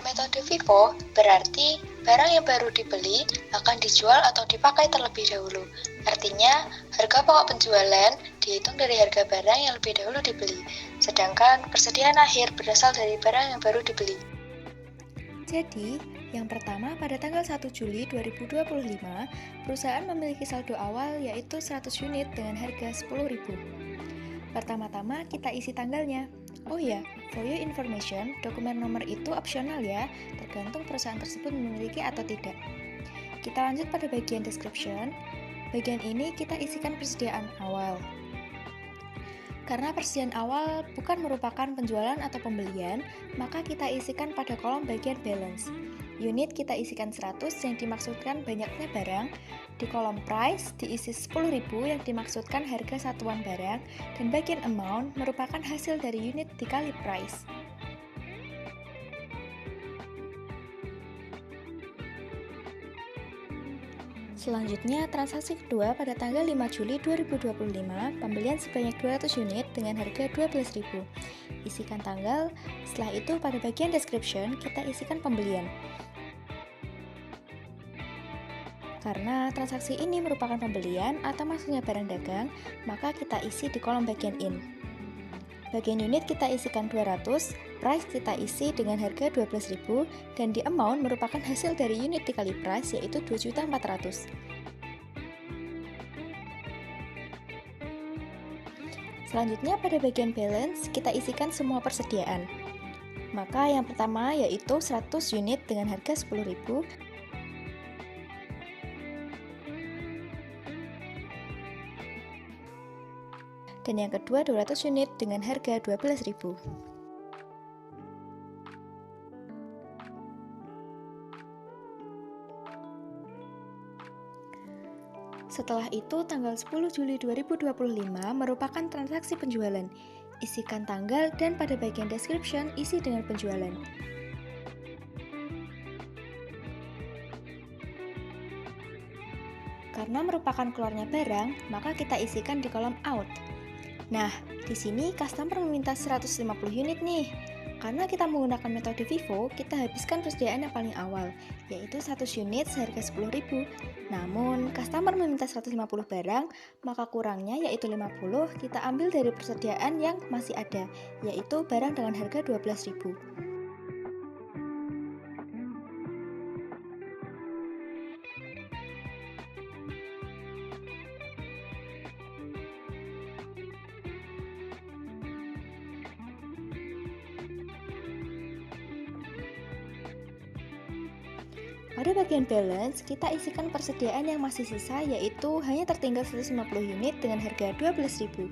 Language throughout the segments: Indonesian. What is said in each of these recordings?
Metode FIFO berarti barang yang baru dibeli akan dijual atau dipakai terlebih dahulu. Artinya, harga pokok penjualan dihitung dari harga barang yang lebih dahulu dibeli, sedangkan persediaan akhir berasal dari barang yang baru dibeli. Jadi, yang pertama pada tanggal 1 Juli 2025, perusahaan memiliki saldo awal yaitu 100 unit dengan harga 10.000. Pertama-tama kita isi tanggalnya. Oh ya, for your information, dokumen nomor itu opsional ya, tergantung perusahaan tersebut memiliki atau tidak. Kita lanjut pada bagian description. Bagian ini kita isikan persediaan awal. Karena persediaan awal bukan merupakan penjualan atau pembelian, maka kita isikan pada kolom bagian balance. Unit kita isikan 100 yang dimaksudkan banyaknya barang. Di kolom price diisi 10.000 yang dimaksudkan harga satuan barang, dan bagian amount merupakan hasil dari unit dikali price. Selanjutnya, transaksi kedua pada tanggal 5 Juli 2025, pembelian sebanyak 200 unit dengan harga 12.000. Isikan tanggal, setelah itu pada bagian description kita isikan pembelian. Karena transaksi ini merupakan pembelian atau masuknya barang dagang, maka kita isi di kolom bagian in. Bagian unit kita isikan 200, price kita isi dengan harga 12.000, dan di amount merupakan hasil dari unit dikali price yaitu 2.400.000. Selanjutnya pada bagian balance kita isikan semua persediaan. Maka yang pertama yaitu 100 unit dengan harga 10.000. Dan yang kedua 200 unit dengan harga 12.000. Setelah itu tanggal 10 Juli 2025 merupakan transaksi penjualan. Isikan tanggal dan pada bagian description isi dengan penjualan. Karena merupakan keluarnya barang, maka kita isikan di kolom out. Nah, di sini customer meminta 150 unit nih. Karena kita menggunakan metode FIFO, kita habiskan persediaan yang paling awal, yaitu 100 unit seharga 10.000. Namun, customer meminta 150 barang, maka kurangnya yaitu 50 kita ambil dari persediaan yang masih ada, yaitu barang dengan harga 12.000. Pada bagian balance, kita isikan persediaan yang masih sisa yaitu hanya tertinggal 150 unit dengan harga 12.000.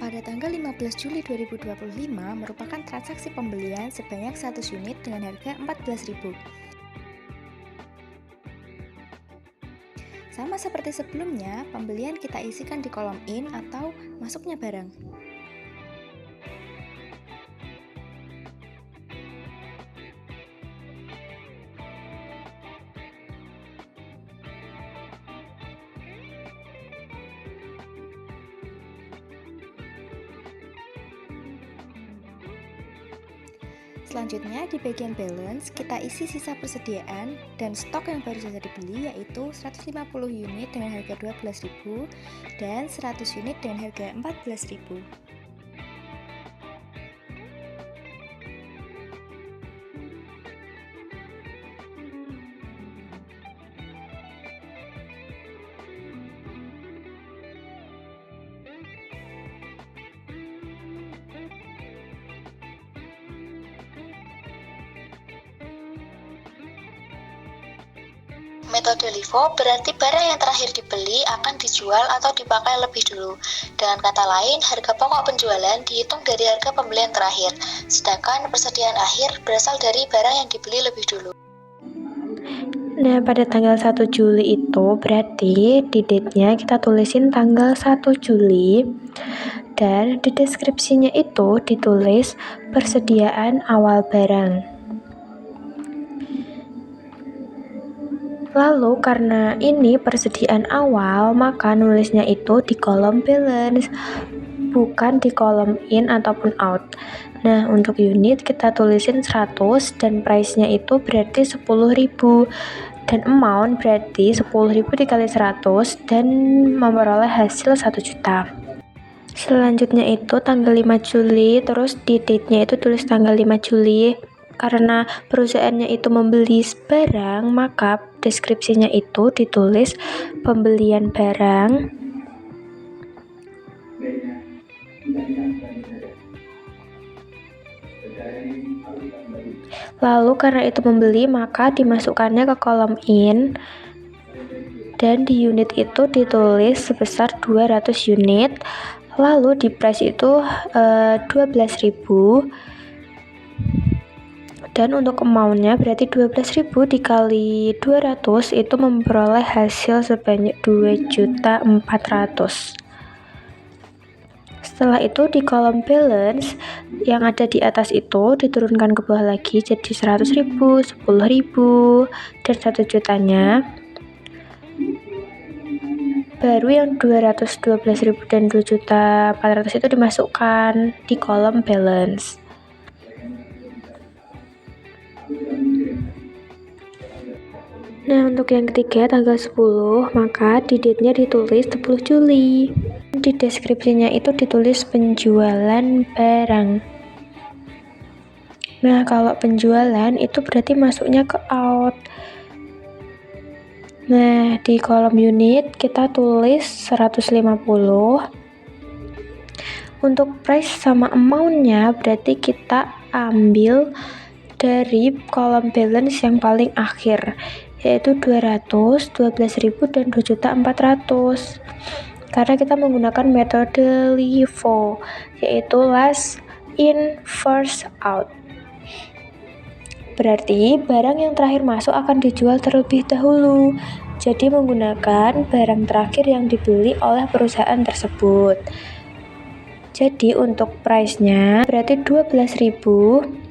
Pada tanggal 15 Juli 2025 merupakan transaksi pembelian sebanyak 100 unit dengan harga 14.000. Sama seperti sebelumnya, pembelian kita isikan di kolom in atau masuknya barang. Selanjutnya di bagian balance kita isi sisa persediaan dan stok yang baru saja dibeli yaitu 150 unit dengan harga 12.000 dan 100 unit dengan harga 14.000. Metode LIFO berarti barang yang terakhir dibeli akan dijual atau dipakai lebih dulu. Dengan kata lain, harga pokok penjualan dihitung dari harga pembelian terakhir, sedangkan persediaan akhir berasal dari barang yang dibeli lebih dulu. Nah, pada tanggal 1 Juli itu berarti di date-nya kita tulisin tanggal 1 Juli dan di deskripsinya itu ditulis persediaan awal barang. Lalu karena ini persediaan awal, maka nulisnya itu di kolom balance, bukan di kolom in ataupun out. Nah, untuk unit kita tulisin 100 dan price-nya itu berarti 10.000 dan amount berarti 10.000 dikali 100 dan memperoleh hasil 1 juta. Selanjutnya itu tanggal 5 Juli, terus di date-nya itu tulis tanggal 5 Juli. Karena perusahaannya itu membeli barang, maka deskripsinya itu ditulis pembelian barang. Lalu karena itu membeli, maka dimasukkannya ke kolom in dan di unit itu ditulis sebesar 200 unit. Lalu di price itu 12.000 dan untuk amount-nya berarti 12.000 dikali 200 itu memperoleh hasil sebanyak 2.400.000. Setelah itu di kolom balance yang ada di atas itu diturunkan ke bawah lagi jadi 100.000, 10.000, dan 1 jutanya. Baru yang 212.000 dan 2.400.000 itu dimasukkan di kolom balance. Nah, untuk yang ketiga tanggal 10, maka di date-nya ditulis 10 Juli. Di deskripsinya itu ditulis penjualan barang. Nah, kalau penjualan itu berarti masuknya ke out. Nah, di kolom unit kita tulis 150. Untuk price sama amount-nya berarti kita ambil dari kolom balance yang paling akhir, yaitu 200, 12.000 dan 2.400.000. Karena kita menggunakan metode LIFO, yaitu last in first out. Berarti barang yang terakhir masuk akan dijual terlebih dahulu. Jadi menggunakan barang terakhir yang dibeli oleh perusahaan tersebut. Jadi untuk price-nya berarti 12.000.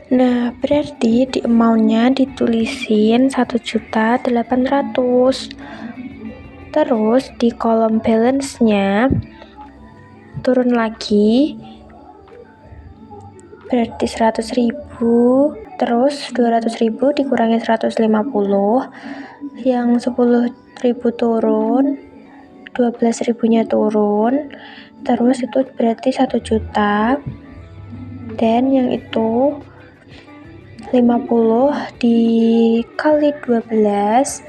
Nah, berarti di amount-nya ditulisin 1.800.000. Terus di kolom balance-nya turun lagi berarti 100.000, terus 200.000 dikurangi 150, yang 10.000 turun, 12.000-nya turun, terus itu berarti 1 juta, dan yang itu 50 dikali 12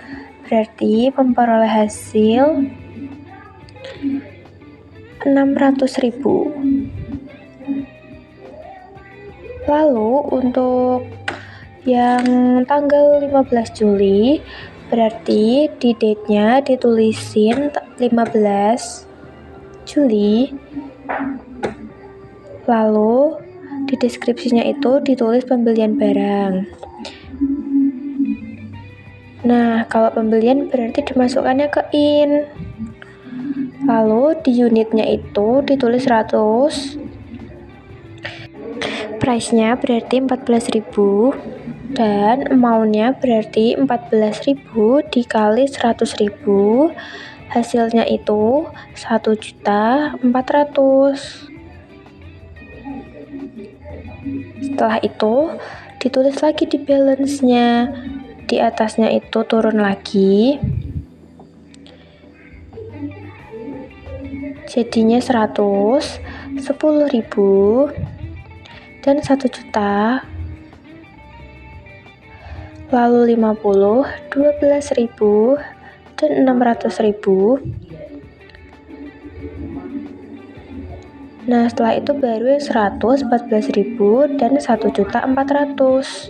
berarti memperoleh hasil 600.000. Lalu untuk yang tanggal 15 Juli berarti di date-nya ditulisin 15 Juli. Lalu di deskripsinya itu ditulis pembelian barang. Nah, kalau pembelian berarti dimasukkannya ke in. Lalu di unitnya itu ditulis 100. Price-nya berarti 14.000 dan amount-nya berarti 14.000 dikali 100.000. Hasilnya itu 1.400.000. Setelah itu ditulis lagi di balance-nya. Di atasnya itu turun lagi. Jadinya 100, 10.000 dan 1 juta. Lalu 50, 12.000 dan 600.000. Nah, setelah itu baru 100, 14.000 dan 1.400.000.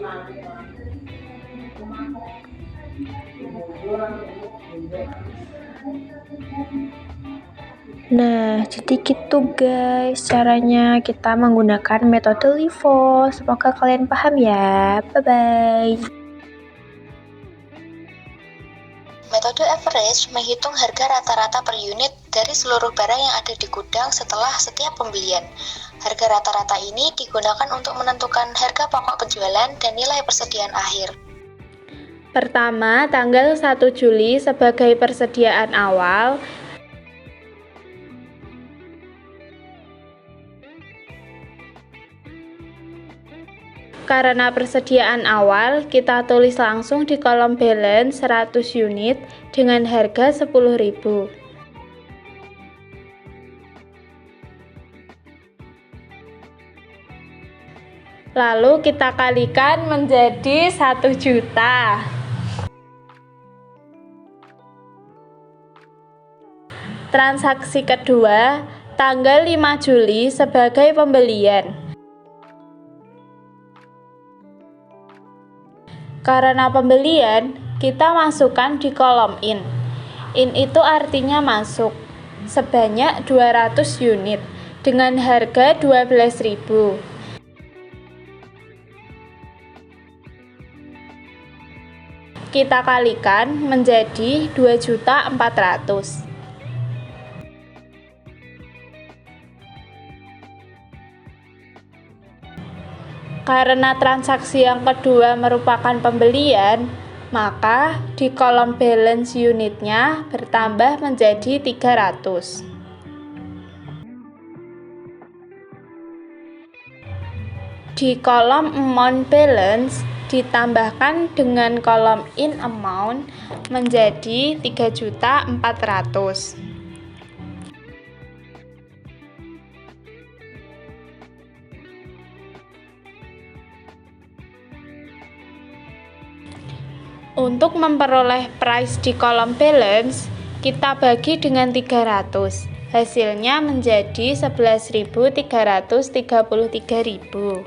Nah, jadi gitu guys caranya kita menggunakan metode LIFO. Semoga kalian paham ya. Bye-bye. Metode average menghitung harga rata-rata per unit dari seluruh barang yang ada di gudang setelah setiap pembelian. Harga rata-rata ini digunakan untuk menentukan harga pokok penjualan dan nilai persediaan akhir. Pertama, tanggal 1 Juli sebagai persediaan awal. Karena persediaan awal, kita tulis langsung di kolom balance 100 unit dengan harga 10.000. Lalu kita kalikan menjadi 1 juta. Transaksi kedua, tanggal 5 Juli sebagai pembelian. Karena pembelian, kita masukkan di kolom in. In itu artinya masuk, sebanyak 200 unit dengan harga 12.000. Kita kalikan menjadi 2.400.000. Karena transaksi yang kedua merupakan pembelian, maka di kolom balance unitnya bertambah menjadi 300. Di kolom amount balance ditambahkan dengan kolom in amount menjadi 3.400.000. Untuk memperoleh price di kolom balance, kita bagi dengan 300. Hasilnya menjadi 11.333.000.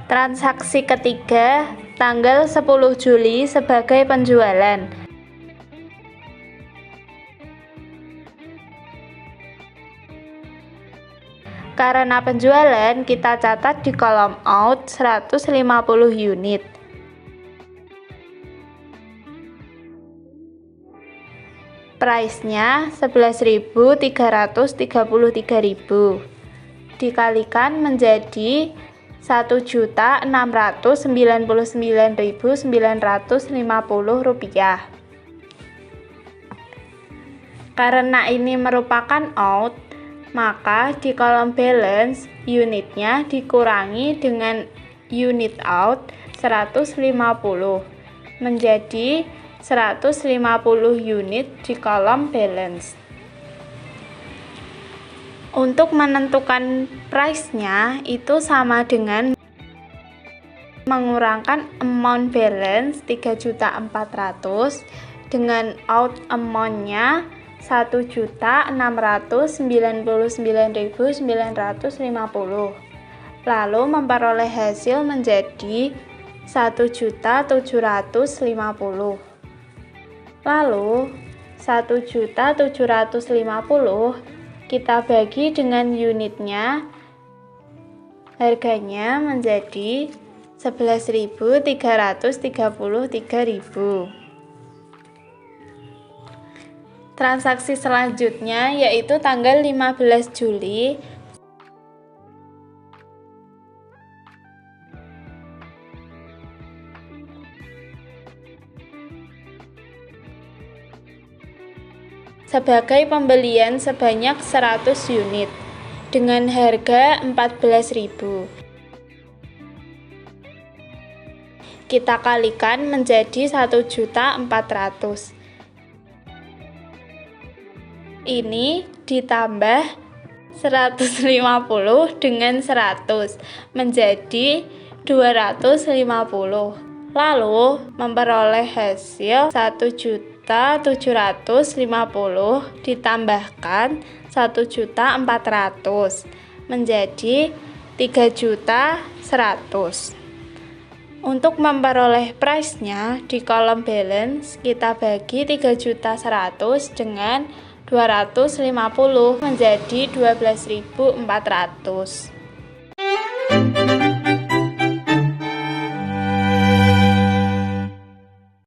Transaksi ketiga, tanggal 10 Juli sebagai penjualan. Karena penjualan, kita catat di kolom out 150 unit. Price-nya 11.333.000. Dikalikan menjadi 1.699.950 rupiah. Karena ini merupakan out, maka di kolom balance unitnya dikurangi dengan unit out 150 menjadi 150 unit di kolom balance. Untuk menentukan price-nya itu sama dengan mengurangkan amount balance 3.400.000 dengan out amount-nya 1.699.950, lalu memperoleh hasil menjadi 1.750.000. Lalu 1.750.000 kita bagi dengan unitnya, harganya menjadi 11.333.000. Transaksi selanjutnya yaitu tanggal 15 Juli sebagai pembelian sebanyak 100 unit dengan harga 14.000. Kita kalikan menjadi 1.400.000. Ini ditambah 150 dengan 100 menjadi 250. Lalu memperoleh hasil 1.750.000 ditambahkan 1.400.000 menjadi 3.100.000. Untuk memperoleh price-nya, di kolom balance kita bagi 3.100.000 dengan 250 menjadi 12.400.